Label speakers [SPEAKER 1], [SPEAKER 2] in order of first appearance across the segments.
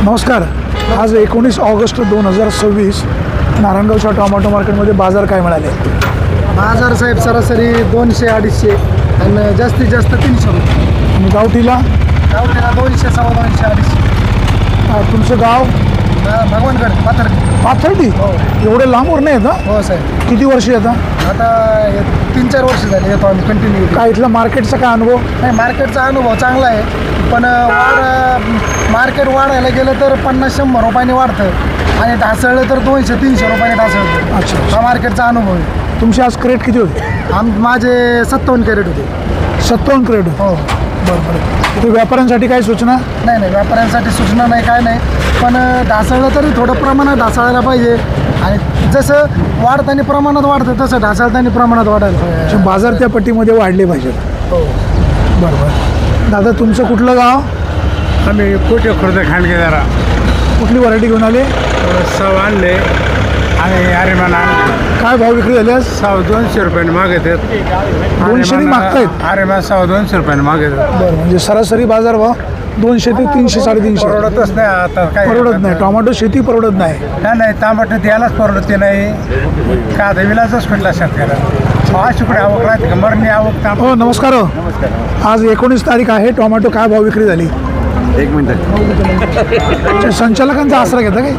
[SPEAKER 1] नमस्कार. आज 19 August 2026 नारायणगावच्या tomato मार्केटमध्ये बाजार काय मिळाले?
[SPEAKER 2] बाजार साहेब सरासरी 200-250 आणि जास्तीत जास्त 300 रुपये.
[SPEAKER 1] आणि गावठीला
[SPEAKER 2] गावठीला 200, 250-250.
[SPEAKER 1] तुमचं गाव
[SPEAKER 2] भगवानगड पाथर्डी.
[SPEAKER 1] पाथर्डी?
[SPEAKER 2] हो
[SPEAKER 1] एवढे लांबवर नाही येतं?
[SPEAKER 2] हो साहेब.
[SPEAKER 1] किती वर्ष येतं?
[SPEAKER 2] आता 3-4 वर्ष झाले येतो आम्ही कंटिन्यू.
[SPEAKER 1] काय इथला मार्केटचा काय अनुभव?
[SPEAKER 2] नाही, मार्केटचा अनुभव चांगला आहे, पण मार्केट वाढायला गेलं तर 50-100 रुपयाने वाढतं आणि ढासळलं तर 200-300 रुपयाने ढासळतं.
[SPEAKER 1] अच्छा.
[SPEAKER 2] हा मार्केटचा अनुभव आहे.
[SPEAKER 1] तुमचे आज क्रेट किती होते?
[SPEAKER 2] माझे 57 कॅरेट होते.
[SPEAKER 1] 57 क्रेट?
[SPEAKER 2] हो.
[SPEAKER 1] बरं. ते व्यापाऱ्यांसाठी काय सूचना?
[SPEAKER 2] नाही, व्यापाऱ्यांसाठी सूचना नाही, काय नाही, पण ढासळलं तरी थोडं प्रमाणात ढासळायला पाहिजे आणि जसं वाढताना प्रमाणात वाढतं तसं ढासळताना प्रमाणात वाढायला पाहिजे.
[SPEAKER 1] बाजार त्या पट्टीमध्ये वाढले पाहिजेत.
[SPEAKER 2] हो.
[SPEAKER 1] बरोबर. दादा, तुमचं कुठलं गाव?
[SPEAKER 3] आम्ही कोटे खुर्द खांडगे जरा
[SPEAKER 1] कुठली व्हरायटी घेऊन आले?
[SPEAKER 3] सव आणले आणि आरेमान आणले.
[SPEAKER 1] काय भाव विक्री झाले आज?
[SPEAKER 3] 200 रुपयाने मागतात.
[SPEAKER 1] 200 ने मागतायत?
[SPEAKER 3] आरेमान 200 रुपयाने मागतात.
[SPEAKER 1] बरं, म्हणजे सरासरी बाजार भाव 200 ते 300-350.
[SPEAKER 3] परवडतच नाही आता काय.
[SPEAKER 1] परवडत नाही. टोमॅटो शेती परवडत नाही.
[SPEAKER 3] नाही तांबट द्यायलाच परवडते नाही. का आता विलाजच कुठला शेतकऱ्याला अशीकडे आवक राहते का मरणी आवक तांबट.
[SPEAKER 1] हो, नमस्कार. हो, आज 19 तारीख आहे. टोमॅटो काय भाव विक्री झाली?
[SPEAKER 3] एक मिनिट.
[SPEAKER 1] संचालकांचा आसरा घेता काय?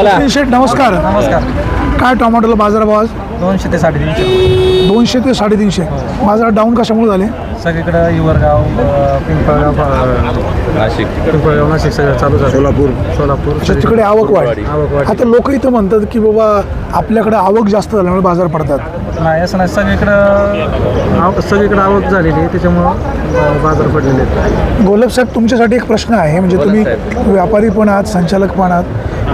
[SPEAKER 1] सचिन शेठ, नमस्कार.
[SPEAKER 2] नमस्कार.
[SPEAKER 1] काय टोमॅटोला बाजार भाव आज?
[SPEAKER 2] 200 ते 350.
[SPEAKER 1] 200 ते 350. बाजार डाऊन कशामुळे झाले?
[SPEAKER 2] सगळीकडं युवरगाव, पिंपळगाव, नाशिक सगळं चालू झालं. सोलापूर
[SPEAKER 1] तिकडे आवक वाढ.
[SPEAKER 2] आवक वाढ.
[SPEAKER 1] आता लोक इथं म्हणतात की बाबा आपल्याकडे आवक जास्त झाल्यामुळे बाजार पडतात.
[SPEAKER 2] नाही, असं नाही, सगळीकडं आवक झालेली आहे, त्याच्यामुळं बाजार पडलेले आहेत.
[SPEAKER 1] गोलब साहेब, तुमच्यासाठी एक प्रश्न आहे. म्हणजे तुम्ही व्यापारी पण आहात, संचालक पण आहात.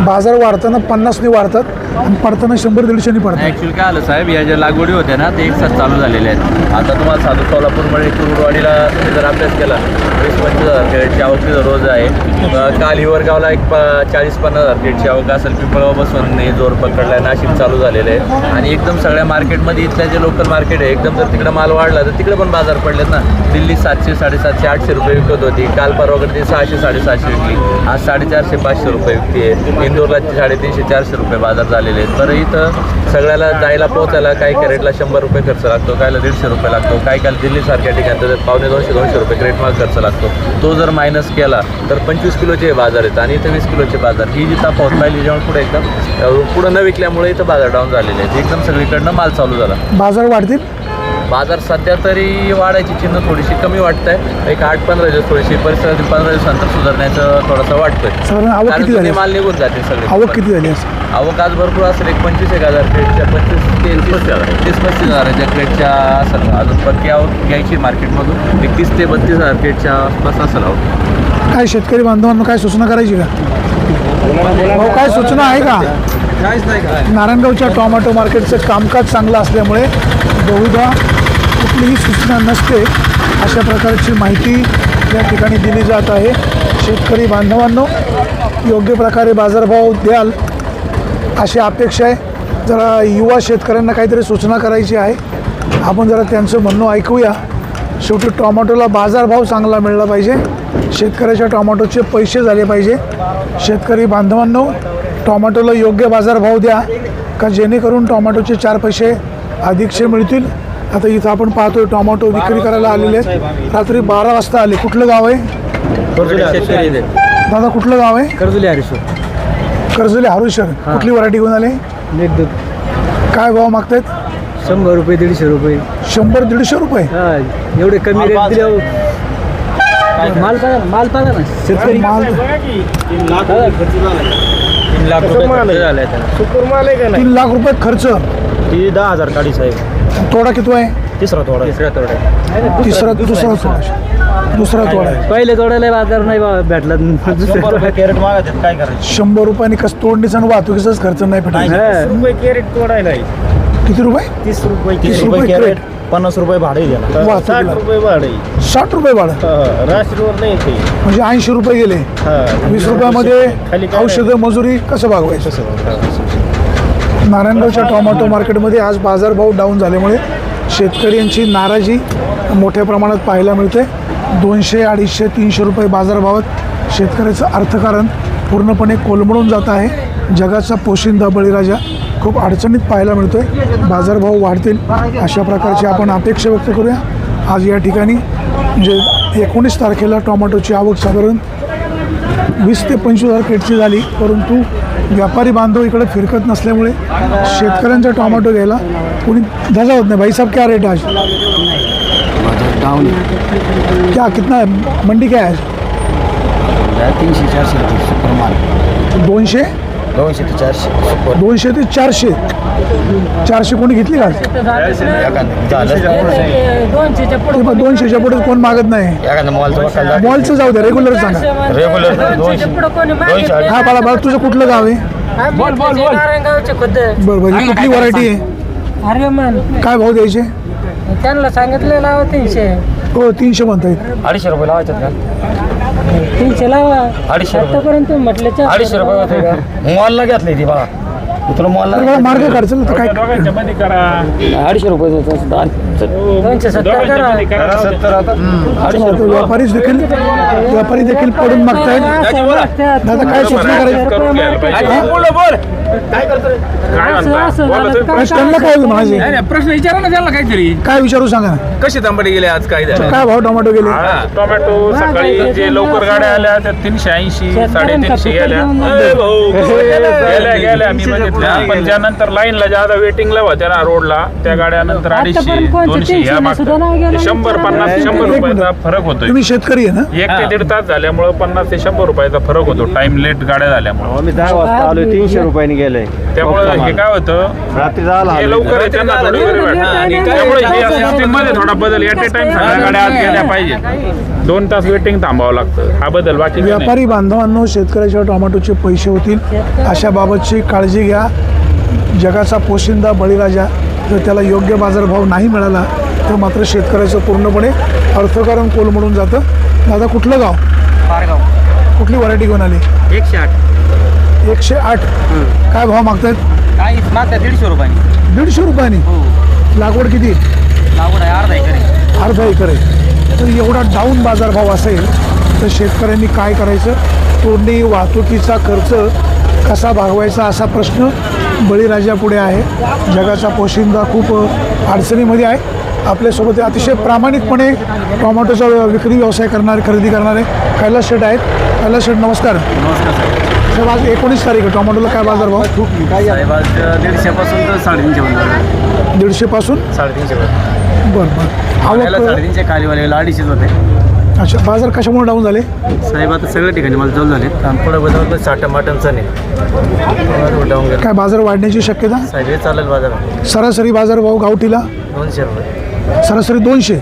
[SPEAKER 1] बाजार वाढताना 50ने वाढतात आणि पडताना 100-150ने पडतात.
[SPEAKER 4] ॲक्च्युली काय आलं साहेब, या ज्या लागवडी होत्या ना ते एक साथ चालू झालेले आहेत. आता तुम्हाला साधू सोलापूरमध्ये कुरुडवाडीला तुम्ही जर अभ्यास केला 20-25 हजार कॅरेटची आवक तिथं रोज आहे. काल हिवरगावला एक 40-50 हजार कॅरेटची आवक असेल. पिंपळगाव बसून जोर पकडला आहे. नाशिक चालू झालेलं आहे आणि एकदम सगळ्या मार्केटमध्ये इथल्या जे लोकल मार्केट आहे एकदम जर तिकडे माल वाढला तर तिकडे पण बाजार पडलेत ना. दिल्ली 700, 750, 800 रुपये विकत होती. काल परवाकडे ती 600, 750 विकली. आज 450-500 रुपये विकते आहे. इंदोरला 350-400 रुपये बाजार झालेले आहेत. बरं, इथं सगळ्याला जायला पोहोचायला काही कॅरेटला 100 रुपये खर्च लागतो, कायला 150 रुपये लागतो, काय दिल्लीसारख्या ठिकाणी तर 250-200 रुपये क्रेट माल खर्च लागतो. तो जर मायनस केला तर 25 किलोचे बाजार आहेत आणि इथं 20 किलोचे बाजार. ही जी तफावत पाहिली जेव्हा पुढे एकदम पुढं न विकल्यामुळे इथं बाजार डाऊन झालेले आहेत. एकदम सगळीकडनं माल चालू झाला.
[SPEAKER 1] बाजार वाढतील?
[SPEAKER 4] बाजार सध्या तरी वाढायची चिन्ह थोडीशी कमी वाटत आहे. एक 8-15 दिवस थोडीशी परिस्थिती 15 दिवसानंतर सुधारण्याचं थोडंसं वाटतंय.
[SPEAKER 1] आवक
[SPEAKER 4] कारण
[SPEAKER 1] किती झाली?
[SPEAKER 4] माल निघून जाते सगळे.
[SPEAKER 1] आवक किती झाली?
[SPEAKER 4] आवक आज भरपूर असेल. एक 25-1 हजार क्रेटच्या 30-35 हजाराच्या क्रेटच्या असेल. अजून बाकी आवक घ्यायची मार्केटमधून एक 30 ते 32 हजार क्रेटच्या आसपास असेल आवक.
[SPEAKER 1] काय शेतकरी बांधवांना काय सूचना करायची का? भाऊ, काय सूचना आहे का? नारायणगावच्या टोमॅटो मार्केटचं कामकाज चांगलं असल्यामुळे बहुधा कुठलीही सूचना नसते. अशा प्रकारची माहिती या ठिकाणी दिली जात आहे. शेतकरी बांधवांनो, योग्य प्रकारे बाजारभाव द्याल अशी अपेक्षा आहे. जरा युवा शेतकऱ्यांना काहीतरी सूचना करायची आहे. आपण जरा त्यांचं म्हणणं ऐकूया. शेवटी टोमॅटोला बाजारभाव चांगला मिळला पाहिजे. शेतकऱ्याच्या टोमॅटोचे पैसे झाले पाहिजे. शेतकरी बांधवांनो, टोमॅटोला योग्य बाजारभाव द्या का जेणेकरून टोमॅटोचे 4 पैसे अधिकचे मिळतील. आता इथं आपण पाहतोय टोमॅटो विक्री करायला आलेले आहेत. रात्री 12 वाजता आले. कुठलं गाव आहे दादा? कुठलं गाव आहे?
[SPEAKER 2] कर्जुली हरीश्वर.
[SPEAKER 1] कर्जुले हरीश्वर. कुठली व्हरायटी घेऊन आले?
[SPEAKER 2] मेघदूत.
[SPEAKER 1] काय भाव मागतायत?
[SPEAKER 2] 100 रुपये, 150 रुपये.
[SPEAKER 1] 100-150 रुपये?
[SPEAKER 2] एवढे कमी रेट दिल्यावर माल पागा ना शेतकरी.
[SPEAKER 1] माल
[SPEAKER 4] 3 लाख रुपये झाले.
[SPEAKER 1] 3 लाख रुपये खर्च.
[SPEAKER 2] ती 10,000 काढी साहेब.
[SPEAKER 1] तोडा किती आहे?
[SPEAKER 2] तिसरा तोडा
[SPEAKER 1] दुसरा तोडा आहे.
[SPEAKER 2] पहिले तोडायला बाजार नाही भेटला. कॅरेट मागत काय करायचं?
[SPEAKER 1] 100 रुपयाने कसं तोडणीचा आणि वाहतुकीचाच खर्च नाही भेटायचा.
[SPEAKER 2] रुपये कॅरेट तोडायला
[SPEAKER 1] किती रुपये?
[SPEAKER 2] 30 रुपये.
[SPEAKER 1] 30 रुपये कॅरेट.
[SPEAKER 2] 50 रुपये भाडे गेला.
[SPEAKER 1] वाहतुकीला.
[SPEAKER 2] 60 रुपये भाडे.
[SPEAKER 1] 60 रुपये भाडं.
[SPEAKER 2] राष्ट्रीयवर नाही ते.
[SPEAKER 1] म्हणजे 80 रुपये गेले. 20 रुपयामध्ये औषधं, मजुरी कसं भागवायचं? नारायणगावच्या टोमॅटो मार्केटमध्ये आज बाजारभाव डाऊन झाल्यामुळे शेतकऱ्यांची नाराजी मोठ्या प्रमाणात पाहायला मिळते. 200, 250, 300 रुपये बाजारभावात शेतकऱ्याचं अर्थकारण पूर्णपणे कोलमडून जात आहे. जगाचा पोशिंदा बळीराजा खूप अडचणीत पाहायला मिळतो आहे. बाजारभाव वाढतील अशा प्रकारची आपण अपेक्षा व्यक्त करूया. आज या ठिकाणी म्हणजे 19 तारखेला टोमॅटोची आवक साधारण 20 ते 25,000 क्रेटची झाली, परंतु व्यापारी बांधव इकडे फिरकत नसल्यामुळे शेतकऱ्यांचा टोमॅटो घ्यायला कोणी धजा होत नाही. भाई साहब क्या रेट है आज?
[SPEAKER 5] डाउन
[SPEAKER 1] क्या कितना है मंडी क्या है?
[SPEAKER 5] 300-400 सुपर माल
[SPEAKER 1] 200
[SPEAKER 5] 200 ते 400 सुपर
[SPEAKER 1] 200 ते 400 कोणी घेतली का?
[SPEAKER 5] झालं
[SPEAKER 1] ते पण 200च्या पुढे कोण मागत नाही.
[SPEAKER 5] एखादा मॉलचं बघायला
[SPEAKER 1] मॉलचं जाऊ द्या, रेग्युलर सांगा.
[SPEAKER 5] रेग्युलर 200
[SPEAKER 1] हा बाळा तुझं कुठलं गाव आहे?
[SPEAKER 6] नारायणगावचे खुद्द
[SPEAKER 1] बरं बरं, ही कुठली व्हरायटी आहे?
[SPEAKER 6] अरे मन
[SPEAKER 1] काय भाव द्यायचे?
[SPEAKER 6] त्यांना सांगितलं लावा 300
[SPEAKER 1] हो 300 म्हणतायत.
[SPEAKER 5] 250 रुपये लावायचे का
[SPEAKER 6] 300 लावा
[SPEAKER 5] 250 रुपये
[SPEAKER 6] आतापर्यंत म्हटलं
[SPEAKER 5] 250 रुपये होते का मॉलला घेतली ती बघा तुला मॉलला
[SPEAKER 1] तर बघा मार्ग काढचं तर काय
[SPEAKER 5] 250 रुपये
[SPEAKER 6] 270 करा
[SPEAKER 5] 70 आता
[SPEAKER 1] आता व्यापारी देखील पडून मागतायत. दादा काय सूचना करायची? त्यांना काय माझे
[SPEAKER 7] प्रश्न विचारा ना त्याला काहीतरी
[SPEAKER 1] काय विचारू सांगा ना.
[SPEAKER 7] कसे तांबडे गेले आज काय झालं?
[SPEAKER 1] काय भाव टोमॅटो गेले?
[SPEAKER 7] टोमॅटो सकाळी जे लवकर गाड्या आल्या त्या 380 350 गेल्या गेल्या मी बघितल्या, पण ज्यानंतर लाईनला ज्यादा वेटिंगला होत्या ना रोडला त्या गाड्या नंतर 250 200 या मागतात 100-50 रुपयाचा फरक होतोय.
[SPEAKER 1] तुम्ही शेतकरी आहे ना?
[SPEAKER 7] 1 ते 1.5 तास झाल्यामुळे 50 ते 100 रुपयाचा फरक होतो. टाइम लेट गाड्या झाल्यामुळे
[SPEAKER 5] आम्ही 10 वाजता आलो 300 रुपयाने गेले
[SPEAKER 7] त्यामुळे हे काय होतं
[SPEAKER 5] रात्री झाला
[SPEAKER 7] हे लवकर आहे त्यांना थोडी बरी वाटतं. त्यामुळे या सिस्टीम मध्ये थोडा बदल ॲट ए टाइम सगळ्या गाड्या आत गेल्या पाहिजे. 2 तास वेटिंग थांबावं लागतं. हा बदल बाकी काही नाही.
[SPEAKER 1] व्यापारी बांधवांनो, शेतकऱ्याच्या टोमॅटोचे पैसे होतील अशा बाबतची काळजी घ्या. जगाचा पोशिंदा बळीराजा जर त्याला योग्य बाजारभाव नाही मिळाला तर मात्र शेतकऱ्याचं पूर्णपणे अर्थकारण कोलमडून जातं. दादा कुठलं गाव?
[SPEAKER 5] पारगाव
[SPEAKER 1] कुठली व्हरायटी घेऊन आली?
[SPEAKER 5] 108
[SPEAKER 1] 108. काय भाव मागतायत?
[SPEAKER 5] काय मागता 150 रुपयाने
[SPEAKER 1] 150 रुपयाने. लागवड किती?
[SPEAKER 5] लागवड आहे अर्धा एकर
[SPEAKER 1] अर्धा एकर आहे. तर एवढा डाऊन बाजारभाव असेल तर शेतकऱ्यांनी काय करायचं? तोडणी वाहतुकीचा खर्च कसा भागवायचा असा प्रश्न बळीराजापुढे आहे. जगाचा पोशिंदा खूप अडचणीमध्ये आहे. आपल्यासोबत अतिशय प्रामाणिकपणे टोमॅटोचा विक्री व्यवसाय करणारे खरेदी करणारे कैलास शेठ आहेत. कैलास शेठ नमस्कार. साहेब आज 19 तारीख आहे. टोमॅटोला काय बाजारभाव?
[SPEAKER 5] साहेब आज 150 पासून तर 350 पर्यंत
[SPEAKER 1] 150 पासून
[SPEAKER 5] 350 पर्यंत
[SPEAKER 1] बरं बरं. आवक
[SPEAKER 5] 350 खालीवाले 250 होते.
[SPEAKER 1] अच्छा, बाजार कशामुळे डाऊन झाले?
[SPEAKER 5] साहेब आता सगळ्या ठिकाणी मला जवळ झाले पुढे बदल 60 मटनचा नाही डाऊन गेला
[SPEAKER 1] काय बाजार वाढण्याची शक्यता?
[SPEAKER 5] साहेब हे चालेल बाजारात
[SPEAKER 1] सरासरी बाजारभाव गावठीला
[SPEAKER 5] 200 रुपये
[SPEAKER 1] सरासरी 200.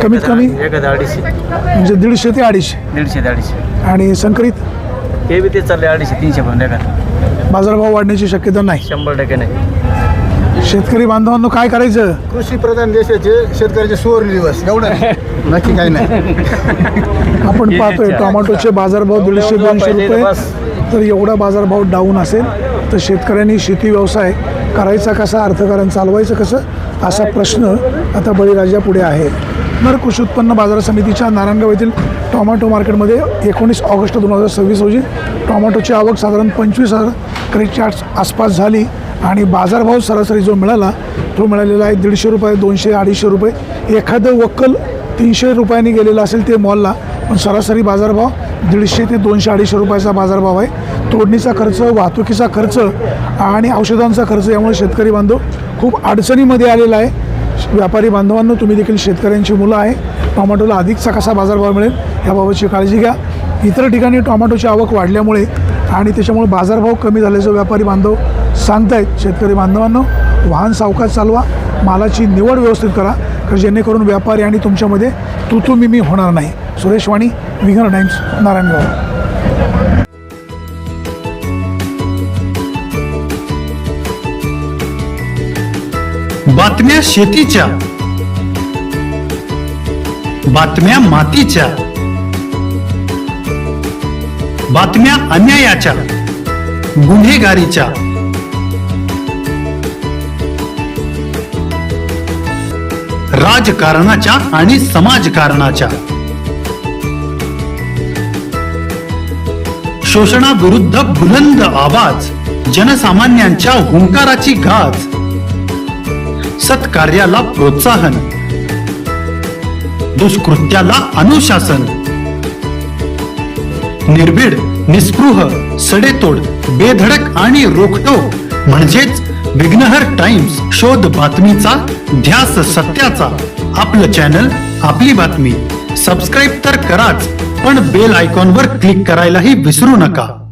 [SPEAKER 1] कमीत कमी
[SPEAKER 5] 150
[SPEAKER 1] म्हणजे 150 ते 250.
[SPEAKER 5] 150 ते 250
[SPEAKER 1] आणि संकरित
[SPEAKER 5] हे बी तेच चालले 250-300 पर्यंत एका
[SPEAKER 1] बाजारभाव वाढण्याची शक्यता नाही.
[SPEAKER 5] 100% नाही.
[SPEAKER 1] शेतकरी बांधवांनो काय करायचं?
[SPEAKER 2] कृषी प्रधान देशाचे शेतकऱ्याचे सुवर्ण दिवस एवढं नक्की काही नाही.
[SPEAKER 1] आपण पाहतोय टोमॅटोचे बाजारभाव 150-200 रुपये. तर एवढा बाजारभाव डाऊन असेल तर शेतकऱ्यांनी शेती व्यवसाय करायचा कसा, अर्थकारण चालवायचं कसं असा प्रश्न आता बळीराजापुढे आहे. नर कृषी उत्पन्न बाजार समितीच्या नारायणगाव येथील टोमॅटो मार्केटमध्ये 19 ऑगस्ट 2026 रोजी टोमॅटोची आवक साधारण 25,000 क्रेटच्या आसपास झाली आणि बाजारभाव सरासरी जो मिळाला तो मिळालेला आहे 150 रुपये, 200, 250 रुपये. एखादं वक्कल 300 रुपयांनी गेलेलं असेल ते मॉलला, पण सरासरी बाजारभाव 150 ते 200, 250 रुपयाचा बाजारभाव आहे. तोडणीचा खर्च, वाहतुकीचा खर्च आणि औषधांचा खर्च यामुळे शेतकरी बांधव खूप अडचणीमध्ये आलेला आहे. व्यापारी बांधवांनो, तुम्ही देखील शेतकऱ्यांची मुलं आहे. टोमॅटोला अधिकचा कसा बाजारभाव मिळेल याबाबतची काळजी घ्या. इतर ठिकाणी टोमॅटोची आवक वाढल्यामुळे आणि त्याच्यामुळे बाजारभाव कमी झाल्याचं व्यापारी बांधव सांगतायत. शेतकरी बांधवांनो, वाहन सावकाश चालवा, मालाची निवड व्यवस्थित करा, जेणेकरून व्यापारी आणि तुमच्यामध्ये तू मी होणार नाही. सुरेश वाणी, विघ्न टाइम्स, नारायणगाव.
[SPEAKER 8] बातम्या शेतीच्या, बातम्या मातीच्या, बातम्या अन्यायाच्या, गुन्हेगारीच्या, राजकारणाच्या आणि समाजकारणाच्या. शोषणाविरुद्ध बुलंद आवाज, जनसामान्यांच्या हुंकाराची गाज, सत्कार्याला प्रोत्साहन, दुष्कृत्याला अनुशासन. निर्भीड, निस्पृह, सडेतोड, बेधडक आणि रोखटोक म्हणजेच विघ्नहर टाइम्स. शोध बातमीचा, ध्यास सत्याचा. आपलं चॅनल, आपली बातमी. सबस्क्राईब तर कराच, पण बेल आयकॉनवर क्लिक करायलाही विसरू नका.